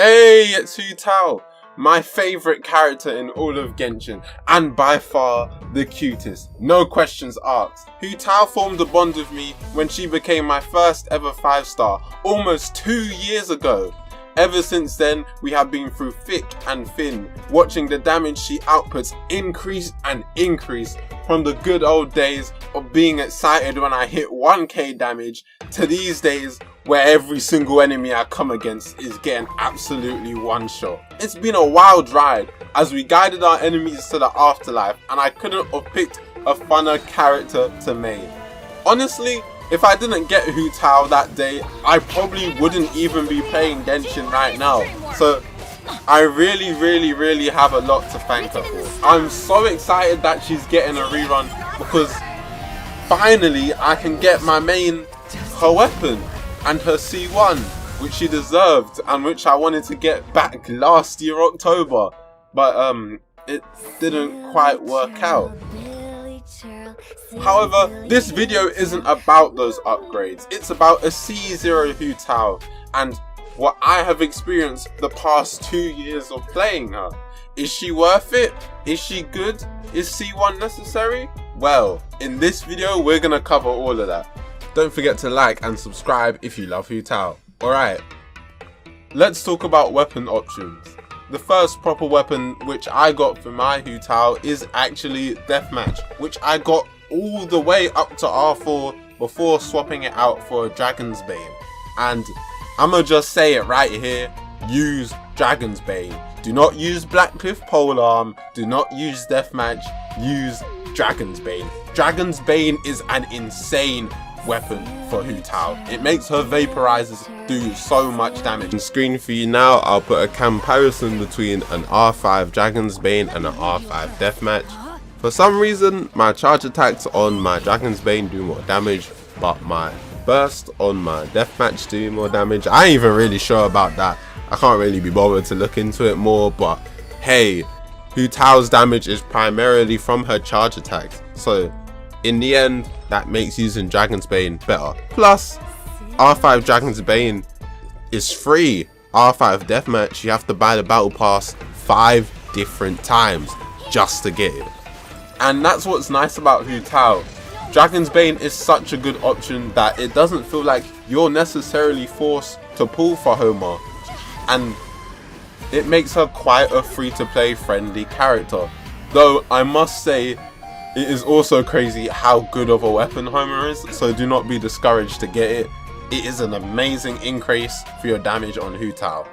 Hey, it's Hu Tao, my favourite character in all of Genshin, and by far the cutest, no questions asked. Hu Tao formed a bond with me when she became my first ever 5-star, almost 2 years ago. Ever since then, we have been through thick and thin, watching the damage she outputs increase and increase, from the good old days of being excited when I hit 1k damage, to these days where every single enemy I come against is getting absolutely one-shot. It's been a wild ride as we guided our enemies to the afterlife, and I couldn't have picked a funner character to main. Honestly, if I didn't get Hu Tao that day, I probably wouldn't even be playing Genshin right now. So I really have a lot to thank her for. I'm so excited that she's getting a rerun because finally I can get my main, her weapon, and her C1, which she deserved and which I wanted to get back last year October, but it didn't quite work out. However, this video isn't about those upgrades, it's about a C0 Hu Tao and what I have experienced the past 2 years of playing her. Is she worth it? Is she good? Is C1 necessary? Well, in this video we're gonna cover all of that. Don't forget to like and subscribe if you love Hu Tao. Alright, let's talk about weapon options. The first proper weapon which I got for my Hu Tao is actually Deathmatch, which I got all the way up to R4 before swapping it out for a Dragon's Bane. And I'ma just say it right here, use Dragon's Bane. Do not use Blackcliff Polearm, do not use Deathmatch, use Dragon's Bane. Dragon's Bane is an insane weapon for Hu Tao. It makes her vaporizers do so much damage. On the screen for you now, I'll put a comparison between an R5 Dragon's Bane and an R5 Deathmatch. For some reason, my charge attacks on my Dragon's Bane do more damage, but my burst on my Deathmatch do more damage. I ain't even really sure about that. I can't really be bothered to look into it more, but hey, Hu Tao's damage is primarily from her charge attacks, so in the end, that makes using Dragon's Bane better. Plus, R5 Dragon's Bane is free. R5 Deathmatch, you have to buy the battle pass 5 different times just to get it. And that's what's nice about Hu Tao. Dragon's Bane is such a good option that it doesn't feel like you're necessarily forced to pull for Homer. And it makes her quite a free-to-play friendly character. Though I must say, it is also crazy how good of a weapon Homer is, so do not be discouraged to get it. It is an amazing increase for your damage on Hu Tao.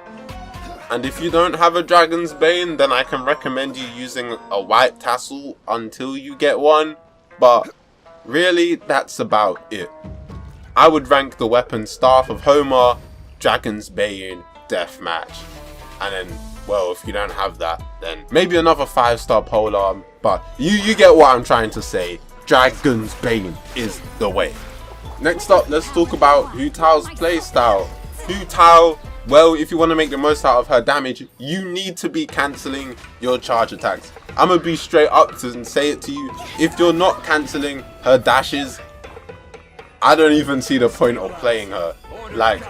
And if you don't have a Dragon's Bane, then I can recommend you using a white tassel until you get one, but really that's about it. I would rank the weapon Staff of Homer, Dragon's Bane, Deathmatch, and then, well, if you don't have that, then maybe another 5-star polearm, but you get what I'm trying to say. Dragon's Bane is the way. Next up, let's talk about Hu Tao's playstyle. Hu Tao, well, if you want to make the most out of her damage, you need to be cancelling your charge attacks. I'm going to be straight up and say it to you. If you're not cancelling her dashes, I don't even see the point of playing her. Like,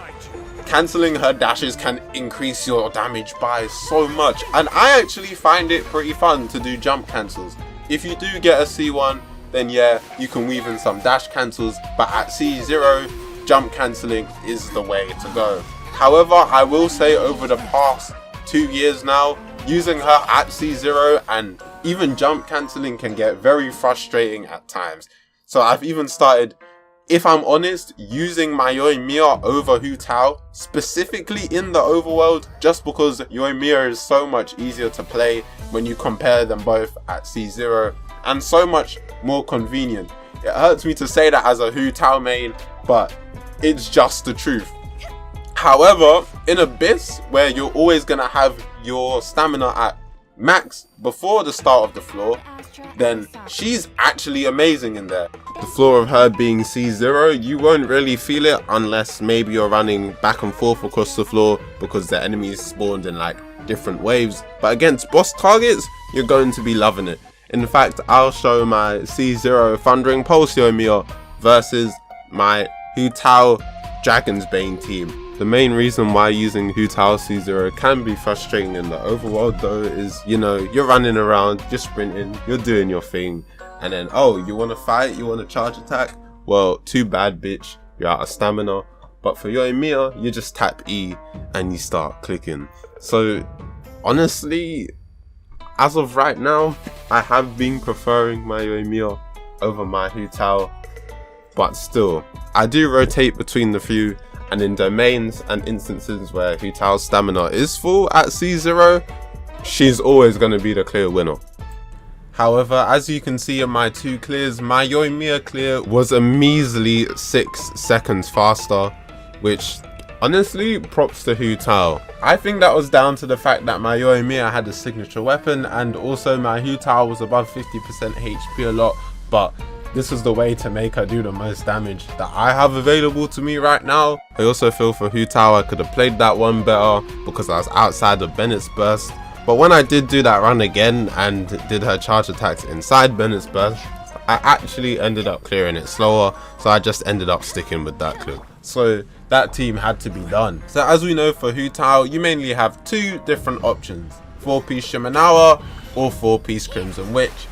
cancelling her dashes can increase your damage by so much, and I actually find it pretty fun to do jump cancels. If you do get a C1, then yeah, you can weave in some dash cancels, but at C0, jump cancelling is the way to go. However, I will say over the past 2 years now, using her at C0 and even jump cancelling can get very frustrating at times. So I've even started, if I'm honest, using my Yoimiya over Hu Tao, specifically in the overworld, just because Yoimiya is so much easier to play when you compare them both at C0, and so much more convenient. It hurts me to say that as a Hu Tao main, but it's just the truth. However, in Abyss, where you're always going to have your stamina at max before the start of the floor, then she's actually amazing in there. The floor of her being C0, you won't really feel it unless maybe you're running back and forth across the floor because the enemies spawned in like different waves. But against boss targets, you're going to be loving it. In fact, I'll show my C0 Thundering Pulse Yoimiya versus my Hu Tao Dragon's Bane team. The main reason why using Hu Tao C0 can be frustrating in the overworld though is, you know, you're running around, you're sprinting, you're doing your thing, and then, oh, you want to fight, you want to charge attack? Well, too bad, bitch, you're out of stamina. But for Yoimiya, you just tap E and you start clicking. So honestly, as of right now, I have been preferring my Yoimiya over my Hu Tao, but still, I do rotate between the few, and in domains and instances where Hu Tao's stamina is full at C0, she's always going to be the clear winner. However, as you can see in my 2 clears, my Yoimiya clear was a measly 6 seconds faster, which honestly, props to Hu Tao. I think that was down to the fact that my Yoimiya had a signature weapon, and also my Hu Tao was above 50% HP a lot, but this was the way to make her do the most damage that I have available to me right now. I also feel for Hu Tao I could have played that one better because I was outside of Bennett's burst. But when I did do that run again and did her charge attacks inside Bennett's burst, I actually ended up clearing it slower, so I just ended up sticking with that clue. So that team had to be done. So as we know, for Hu Tao, you mainly have 2 different options: 4-piece Shimenawa or 4-piece Crimson Witch.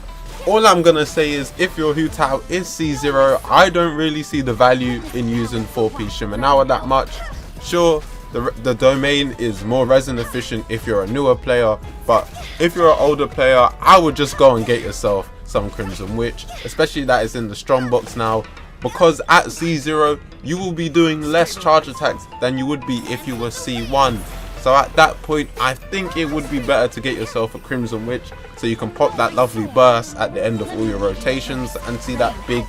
All I'm gonna say is, if your Hu Tao is C0, I don't really see the value in using 4-piece Shimenawa that much. Sure, the domain is more resin efficient if you're a newer player, but if you're an older player, I would just go and get yourself some Crimson Witch, especially that is in the strong box now, because at C0 you will be doing less charge attacks than you would be if you were C1. So at that point, I think it would be better to get yourself a Crimson Witch so you can pop that lovely burst at the end of all your rotations and see that big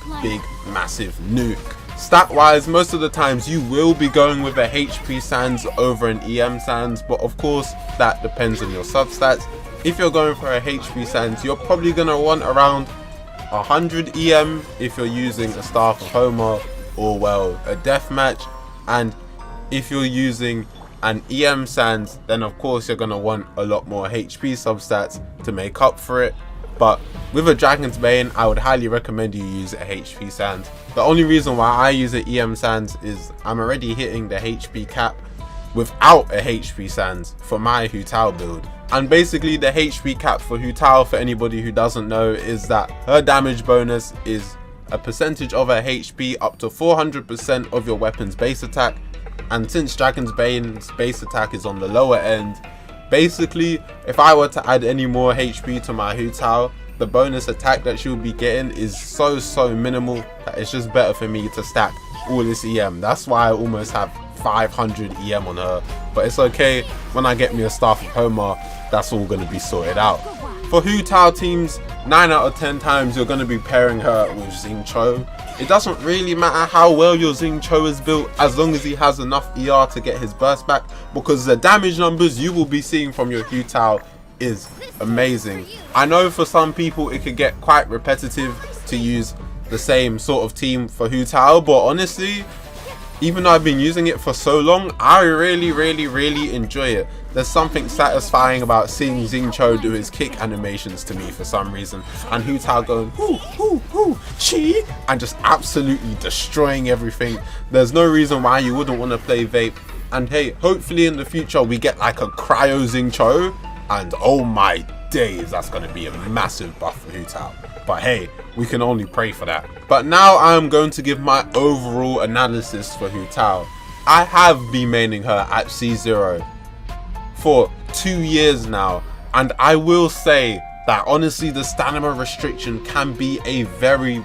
massive nuke. Stat wise, most of the times you will be going with a HP Sands over an EM Sands, but of course that depends on your substats. If you're going for a HP Sands, you're probably going to want around 100 EM if you're using a Staff of Homer or, well, a Deathmatch. And if you're using an EM Sands, then of course you're going to want a lot more HP substats to make up for it. But with a Dragon's Bane, I would highly recommend you use a HP Sands. The only reason why I use an EM Sands is I'm already hitting the HP cap without a HP Sands for my Hu Tao build. And basically the HP cap for Hu Tao, for anybody who doesn't know, is that her damage bonus is a percentage of her HP up to 400% of your weapon's base attack. And since Dragon's Bane's base attack is on the lower end, basically if I were to add any more HP to my Hu Tao, the bonus attack that she'll be getting is so minimal that it's just better for me to stack all this EM. That's why I almost have 500 EM on her, but it's okay, when I get me a Staff of Homer, that's all going to be sorted out. For Hu Tao teams, 9 out of 10 times you're going to be pairing her with Xing Cho. It doesn't really matter how well your Xing Cho is built as long as he has enough ER to get his burst back, because the damage numbers you will be seeing from your Hu Tao is amazing. I know for some people it could get quite repetitive to use the same sort of team for Hu Tao, but honestly, even though I've been using it for so long, I really enjoy it. There's something satisfying about seeing Xing Cho do his kick animations to me for some reason, and Hu Tao going hoo chi and just absolutely destroying everything. There's no reason why you wouldn't want to play Vape. And hey, hopefully in the future we get like a cryo Xing Cho, and oh my days, that's going to be a massive buff for Hu Tao. But hey, we can only pray for that. But now I'm going to give my overall analysis for Hu Tao. I have been maining her at C0 for 2 years now, and I will say that honestly the stamina restriction can be a very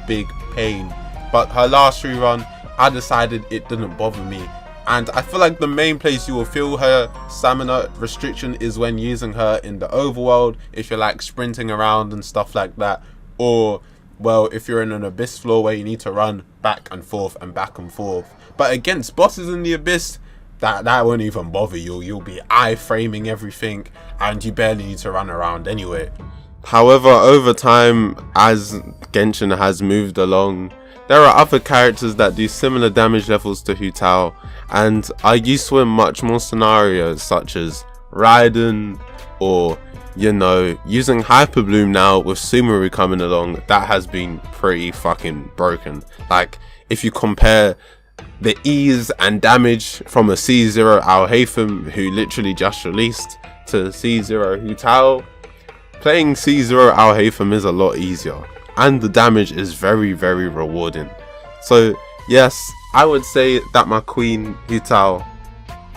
big pain. But her last rerun, I decided it didn't bother me. And I feel like the main place you will feel her stamina restriction is when using her in the overworld, if you're like sprinting around and stuff like that, or well, if you're in an abyss floor where you need to run back and forth. But against bosses in the abyss, that won't even bother you. You'll be iframing everything and you barely need to run around anyway. However, over time, as Genshin has moved along, there are other characters that do similar damage levels to Hu Tao, and are useful in much more scenarios, such as Raiden, or, you know, using Hyper Bloom now with Sumeru coming along. That has been pretty fucking broken. Like, if you compare the ease and damage from a C0 Al who literally just released to C0 Hu Tao. Playing C0 Al is a lot easier, and the damage is very, very rewarding. So yes, I would say that my queen Hu Tao,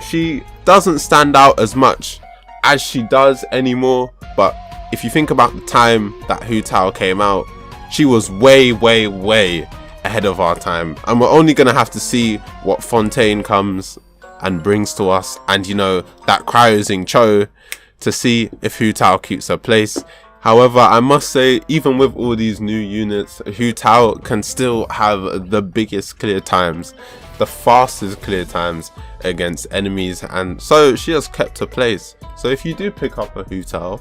she doesn't stand out as much as she does anymore, but if you think about the time that Hu Tao came out, she was way, way, way ahead of our time, and we're only gonna have to see what Fontaine comes and brings to us, and you know, that Cryosing Cho, to see if Hu Tao keeps her place. However, I must say, even with all these new units, Hu Tao can still have the biggest clear times, the fastest clear times against enemies, and so she has kept her place. So if you do pick up a Hu Tao,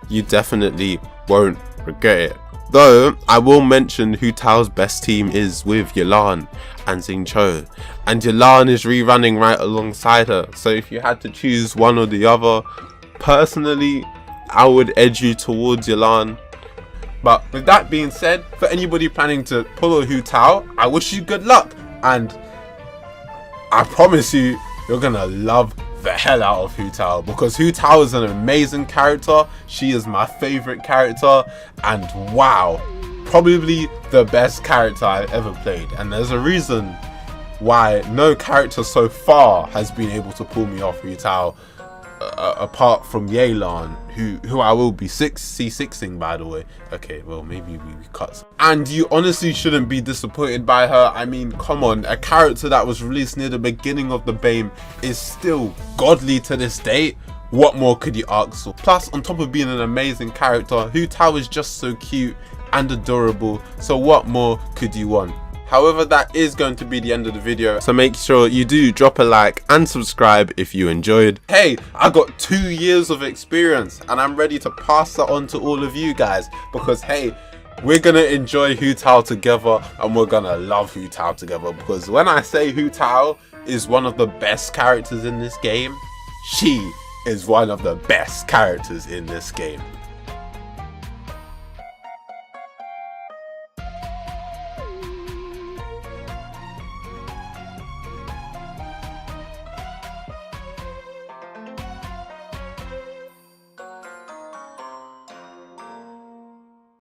you definitely won't regret it. Though I will mention Hu Tao's best team is with Yelan and Xing Cho, and Yelan is rerunning right alongside her. So if you had to choose one or the other, personally I would edge you towards Yelan. But with that being said, for anybody planning to pull a Hu Tao, I wish you good luck, and I promise you, you're gonna love the hell out of Hu Tao, because Hu Tao is an amazing character. She is my favorite character, and wow, probably the best character I've ever played. And there's a reason why no character so far has been able to pull me off Hu Tao, apart from Yelan, who I will be C6ing, by the way. Okay, well, maybe we cut. And you honestly shouldn't be disappointed by her. I mean, come on, a character that was released near the beginning of the BAME is still godly to this day. What more could you ask for? Plus, on top of being an amazing character, Hu Tao is just so cute and adorable. So what more could you want? However, that is going to be the end of the video, so make sure you do drop a like and subscribe if you enjoyed. Hey, I got 2 years of experience, and I'm ready to pass that on to all of you guys, because hey, we're gonna enjoy Hu Tao together, and we're gonna love Hu Tao together, because when I say Hu Tao is one of the best characters in this game, she is one of the best characters in this game.